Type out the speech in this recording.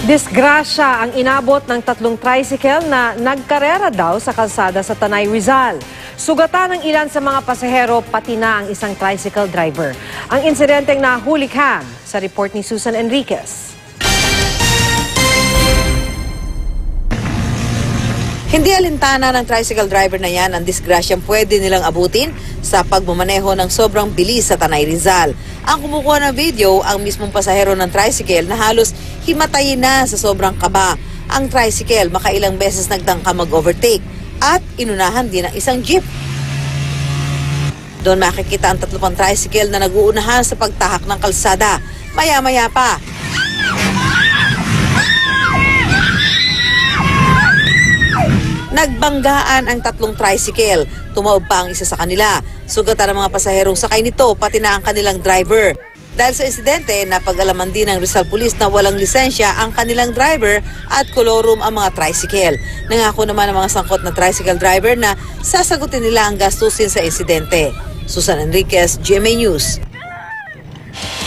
Disgrasya ang inabot ng tatlong tricycle na nagkarera daw sa kalsada sa Tanay, Rizal. Sugatan ng ilan sa mga pasahero pati na ang isang tricycle driver. Ang insidenteng nahulikhan sa report ni Susan Enriquez. Hindi alintana ng tricycle driver na yan ang disgrasyang pwede nilang abutin sa pagmamaneho ng sobrang bilis sa Tanay, Rizal. Ang kumukuha ng video, ang mismong pasahero ng tricycle na halos himatayin na sa sobrang kaba. Ang tricycle makailang beses nagtangka mag-overtake at inunahan din ang isang jeep. Doon makikita ang tatlo pang tricycle na nag-uunahan sa pagtahak ng kalsada. Maya-maya pa, nagbanggaan ang tatlong tricycle. Tumawid pa ang isa sa kanila. Sugatan ang mga pasaherong sakay nito, pati na ang kanilang driver. Dahil sa insidente, napag-alaman din ng Rizal Police na walang lisensya ang kanilang driver at kolorum ang mga tricycle. Nangako naman ang mga sangkot na tricycle driver na sasagutin nila ang gastusin sa insidente. Susan Enriquez, GMA News.